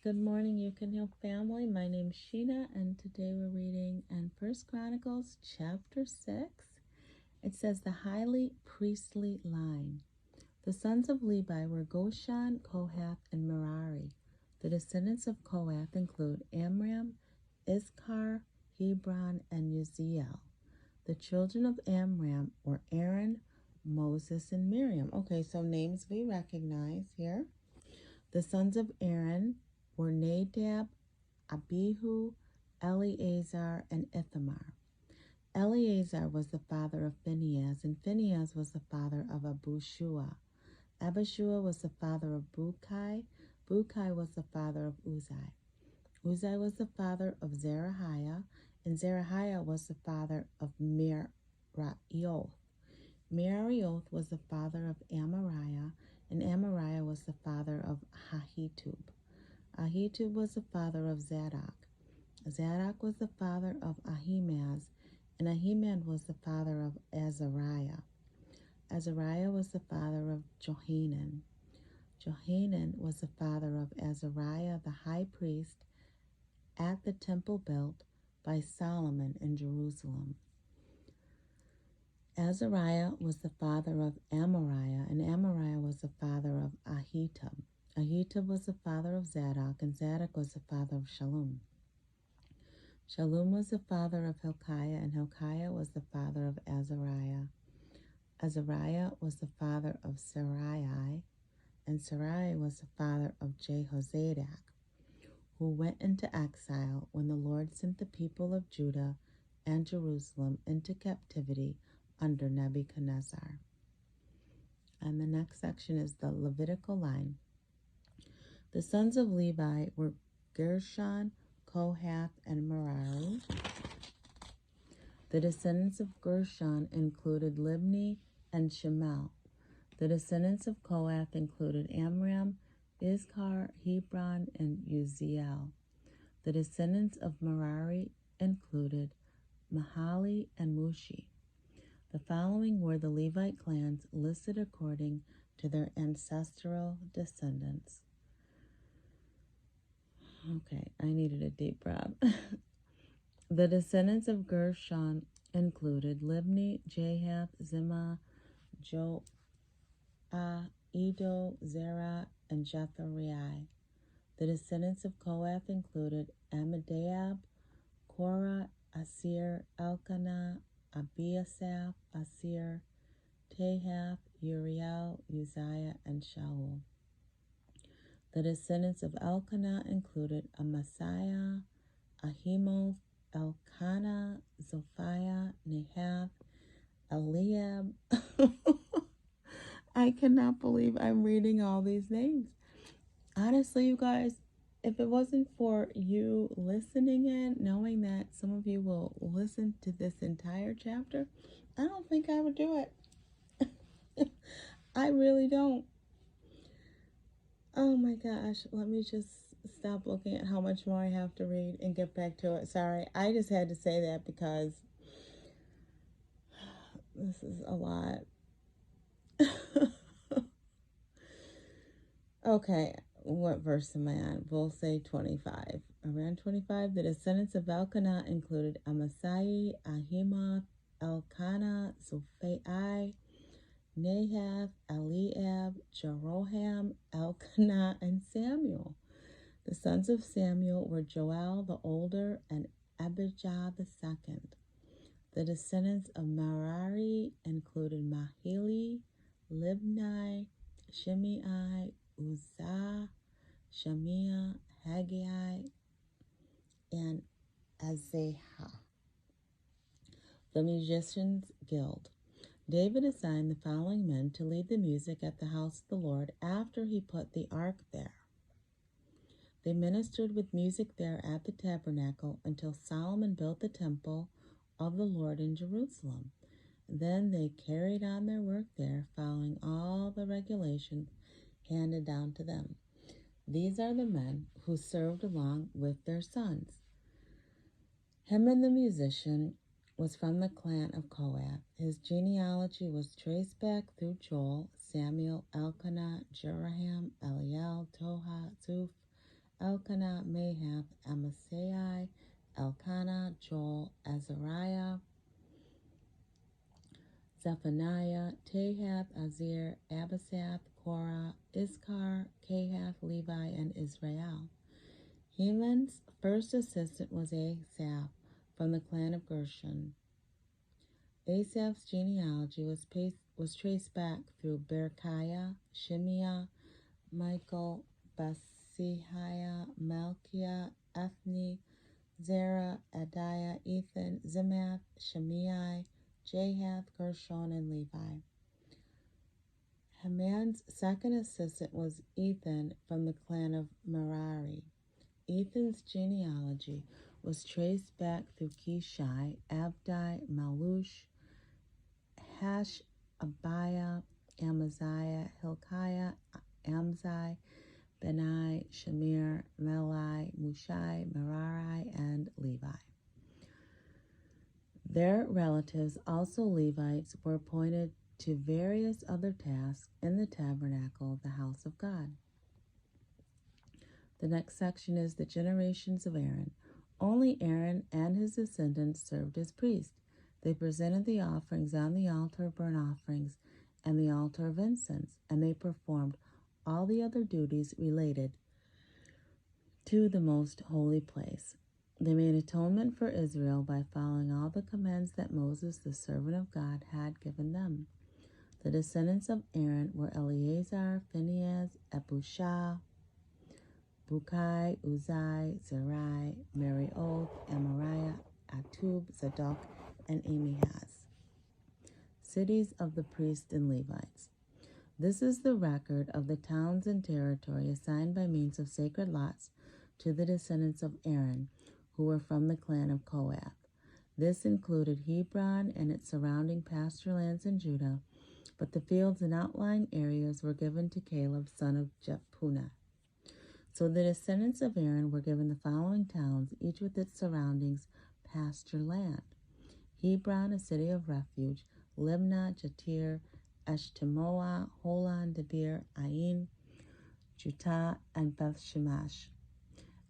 Good morning, You Can Heal family. My name's Shena, and today we're reading in First Chronicles chapter 6. It says the highly priestly line. The sons of Levi were Goshan, Kohath, and Merari. The descendants of Kohath include Amram, Issachar, Hebron, and Uzziel. The children of Amram were Aaron, Moses, and Miriam. Okay, so names we recognize here. The sons of Aaron were Nadab, Abihu, Eleazar, and Ithamar. Eleazar was the father of Phinehas, and Phinehas was the father of Abishua. Abishua was the father of Bukai. Bukai was the father of Uzai. Uzai was the father of Zerahiah, and Zerahiah was the father of Merioth. Merioth was the father of Amariah, and Amariah was the father of Ahitub. Ahitub was the father of Zadok. Zadok was the father of Ahimaaz, and Ahimaaz was the father of Azariah. Azariah was the father of Johanan. Johanan was the father of Azariah, the high priest, at the temple built by Solomon in Jerusalem. Azariah was the father of Amariah, and Amariah was the father of Ahitub. Ahitub was the father of Zadok, and Zadok was the father of Shallum. Shallum was the father of Hilkiah, and Hilkiah was the father of Azariah. Azariah was the father of Sarai, and Sarai was the father of Jehozadak, who went into exile when the Lord sent the people of Judah and Jerusalem into captivity under Nebuchadnezzar. And the next section is the Levitical line. The sons of Levi were Gershon, Kohath, and Merari. The descendants of Gershon included Libni and Shemel. The descendants of Kohath included Amram, Issachar, Hebron, and Uzziel. The descendants of Merari included Mahali and Mushi. The following were the Levite clans listed according to their ancestral descendants. Okay, I needed a deep breath. The descendants of Gershon included Libni, Jahath, Zimah, Edo, Zerah, and Jetheriah. The descendants of Kohath included Amminadab, Korah, Asir, Elkanah, Abiasaph, Asir, Tahath, Uriel, Uzziah, and Shaul. The descendants of Elkanah included Amasiah, Ahimoth, Elkanah, Zophiah, Nahath, Eliab. I cannot believe I'm reading all these names. Honestly, you guys, if it wasn't for you listening in, knowing that some of you will listen to this entire chapter, I don't think I would do it. I really don't. Oh my gosh, let me just stop looking at how much more I have to read and get back to it. Sorry, I just had to say that because this is a lot. Okay, what verse am I on? We'll say 25. Around 25, the descendants of Elkanah included Amasai, Ahimoth, Elkanah, Zophai, Nahath, Eliab, Jeroham, Elkanah, and Samuel. The sons of Samuel were Joel the older and Abijah the second. The descendants of Merari included Mahili, Libni, Shimei, Uzzah, Shemiah, Haggai, and Azahah. The Musicians Guild. David assigned the following men to lead the music at the house of the Lord after he put the ark there. They ministered with music there at the tabernacle until Solomon built the temple of the Lord in Jerusalem. Then they carried on their work there, following all the regulations handed down to them. These are the men who served along with their sons. Heman the musician was from the clan of Kohath. His genealogy was traced back through Joel, Samuel, Elkanah, Jeroham, Eliel, Toha, Zuph, Elkanah, Mahath, Amasai, Elkanah, Joel, Azariah, Zephaniah, Tahath, Azir, Abisath, Korah, Iskar, Kahath, Levi, and Israel. Heman's first assistant was Asaph from the clan of Gershon. Asaph's genealogy was traced back through Berechiah, Shemiah, Michael, Basihiah, Malchiah, Ethni, Zerah, Adiah, Ethan, Zimath, Shimei, Jahath, Gershon, and Levi. Haman's second assistant was Ethan from the clan of Merari. Ethan's genealogy was traced back through Kishai, Abdi, Malush, Hashabiah, Amaziah, Hilkiah, Amzai, Benai, Shamir, Melai, Mushai, Merari, and Levi. Their relatives, also Levites, were appointed to various other tasks in the tabernacle of the house of God. The next section is the generations of Aaron. Only Aaron and his descendants served as priests. They presented the offerings on the altar of burnt offerings and the altar of incense, and they performed all the other duties related to the most holy place. They made atonement for Israel by following all the commands that Moses, the servant of God, had given them. The descendants of Aaron were Eleazar, Phinehas, Ebushah, Bukai, Uzai, Zerai, Merioth, Amariah, Atub, Zadok, and Amihaz. Cities of the priests and Levites. This is the record of the towns and territory assigned by means of sacred lots to the descendants of Aaron, who were from the clan of Kohath. This included Hebron and its surrounding pasture lands in Judah, but the fields and outlying areas were given to Caleb, son of Jephunneh. So the descendants of Aaron were given the following towns, each with its surroundings, pasture land: Hebron, a city of refuge; Libnah, Jatir, Eshtemoa, Holon, Debir, Ain, Jutah, and Beth-Shemesh.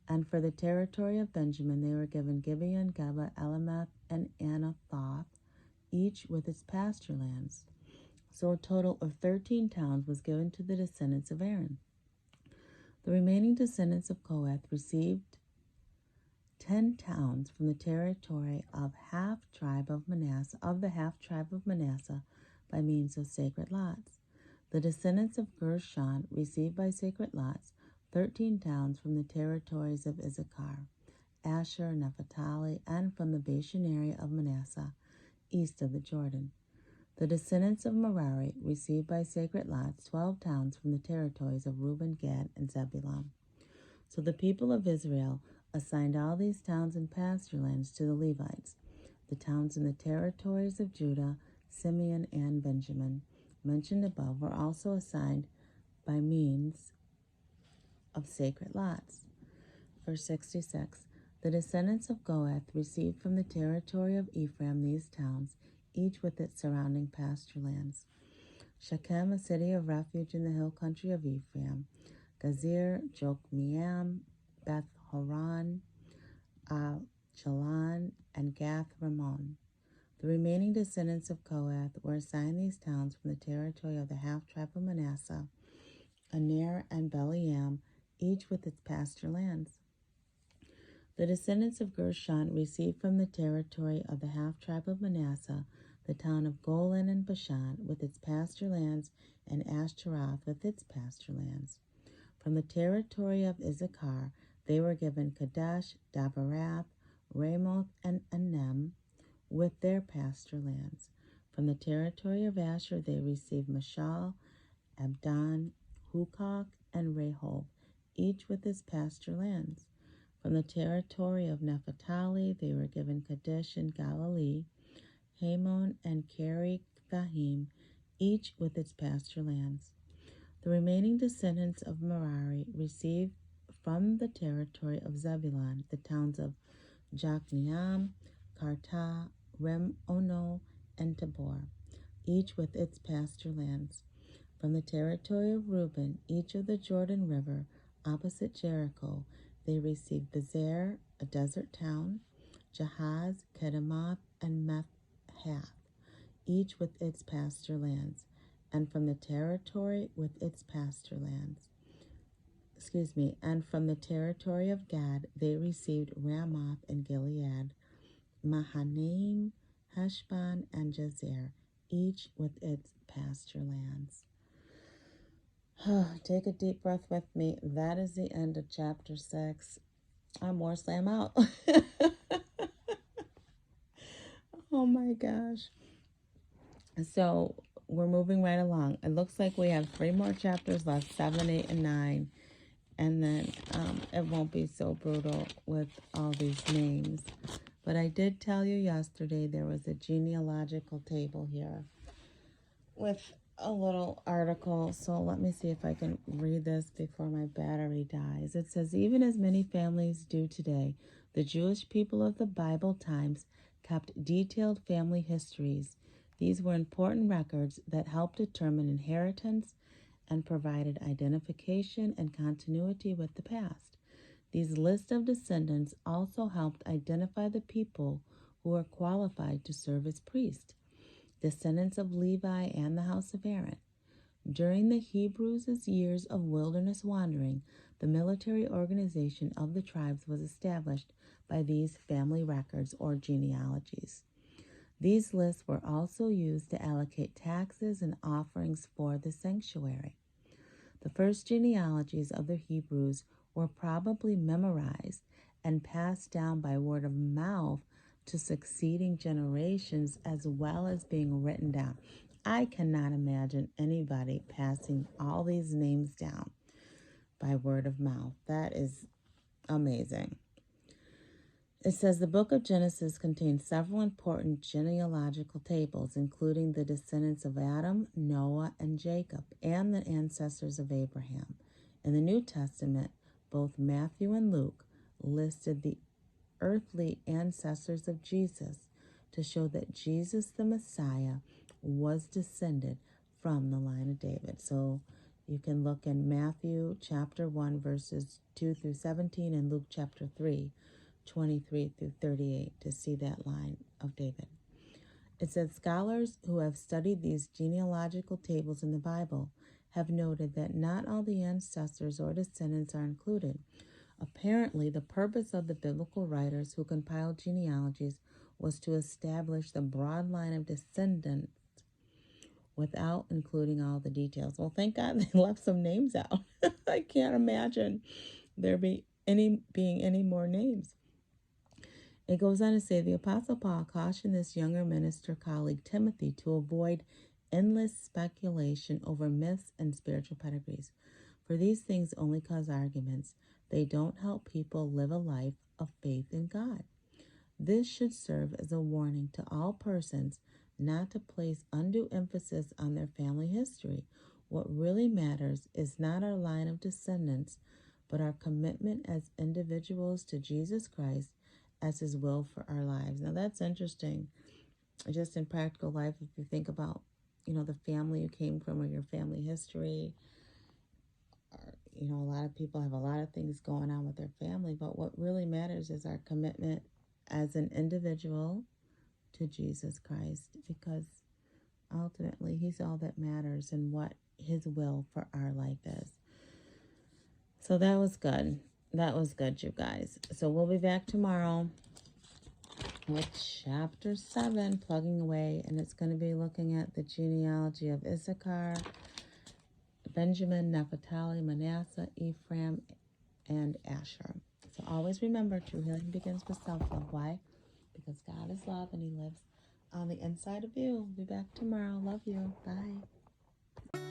And for the territory of Benjamin they were given Gibeon, Geba, Elameth, and Anathoth, each with its pasture lands. So a total of 13 towns was given to the descendants of Aaron. The remaining descendants of Kohath received 10 towns from the territory of the half tribe of Manasseh by means of sacred lots. The descendants of Gershon received by sacred lots 13 towns from the territories of Issachar, Asher, Naphtali, and from the Bashan area of Manasseh, east of the Jordan. The descendants of Merari received by sacred lots 12 towns from the territories of Reuben, Gad, and Zebulun. So the people of Israel assigned all these towns and pasture lands to the Levites. The towns in the territories of Judah, Simeon, and Benjamin, mentioned above, were also assigned by means of sacred lots. Verse 66, the descendants of Kohath received from the territory of Ephraim these towns, each with its surrounding pasture lands: Shechem, a city of refuge in the hill country of Ephraim; Gazir, Jokmeam, Beth-horon, Jalon, and Gath-Rimmon. The remaining descendants of Kohath were assigned these towns from the territory of the half-tribe of Manasseh: Aner and Beliam, each with its pasture lands. The descendants of Gershon received from the territory of the half-tribe of Manasseh the town of Golan and Bashan with its pasture lands, and Ashtaroth with its pasture lands. From the territory of Issachar they were given Kadesh, Dabarath, Ramoth, and Anem with their pasture lands. From the territory of Asher they received Mashal, Abdon, Hukok, and Rehob, each with its pasture lands. From the territory of Naphtali they were given Kadesh in Galilee, Hamon, and Kerith-Thahim, each with its pasture lands. The remaining descendants of Merari received from the territory of Zebulun the towns of Jokneam, Kartah, Rim-ono, and Tabor, each with its pasture lands. From the territory of Reuben, each of the Jordan River, opposite Jericho, they received Bezer, a desert town, Jahaz, Kedemoth, and Mephath, each with its pasture lands, and from the territory with its pasture lands. And from the territory of Gad, they received Ramoth and Gilead, Mahanaim, Heshbon, and Jazer, each with its pasture lands. Take a deep breath with me. That is the end of chapter 6. I'm more slam out. Oh my gosh. So we're moving right along. It looks like we have 3 more chapters left, 7, 8, and 9. And then it won't be so brutal with all these names. But I did tell you yesterday there was a genealogical table here with a little article. So let me see if I can read this before my battery dies. It says, even as many families do today, the Jewish people of the Bible times kept detailed family histories. These were important records that helped determine inheritance and provided identification and continuity with the past. These lists of descendants also helped identify the people who were qualified to serve as priests, descendants of Levi and the house of Aaron. During the Hebrews' years of wilderness wandering, the military organization of the tribes was established by these family records or genealogies. These lists were also used to allocate taxes and offerings for the sanctuary. The first genealogies of the Hebrews were probably memorized and passed down by word of mouth to succeeding generations, as well as being written down. I cannot imagine anybody passing all these names down by word of mouth. That is amazing. It says the book of Genesis contains several important genealogical tables, including the descendants of Adam, Noah, and Jacob, and the ancestors of Abraham. In the New Testament, both Matthew and Luke listed the earthly ancestors of Jesus to show that Jesus the Messiah was descended from the line of David. So you can look in Matthew chapter 1 verses 2 through 17 and Luke chapter 3 23 through 38 to see that line of David. It says scholars who have studied these genealogical tables in the Bible have noted that not all the ancestors or descendants are included. Apparently, the purpose of the biblical writers who compiled genealogies was to establish the broad line of descendants without including all the details. Well, thank God they left some names out. I can't imagine there being any more names. It goes on to say, the Apostle Paul cautioned this younger minister colleague Timothy to avoid endless speculation over myths and spiritual pedigrees, for these things only cause arguments. They don't help people live a life of faith in God. This should serve as a warning to all persons not to place undue emphasis on their family history. What really matters is not our line of descendants, but our commitment as individuals to Jesus Christ as his will for our lives. Now that's interesting. Just in practical life, if you think about, the family you came from or your family history, or, a lot of people have a lot of things going on with their family, but what really matters is our commitment as an individual to Jesus Christ, because ultimately he's all that matters and what his will for our life is. So that was good. That was good, you guys. So we'll be back tomorrow with chapter 7, plugging away, and it's going to be looking at the genealogy of Issachar, Benjamin, Naphtali, Manasseh, Ephraim, and Asher. So always remember, true healing begins with self-love. Why? Because God is love and he lives on the inside of you. We'll be back tomorrow. Love you. Bye.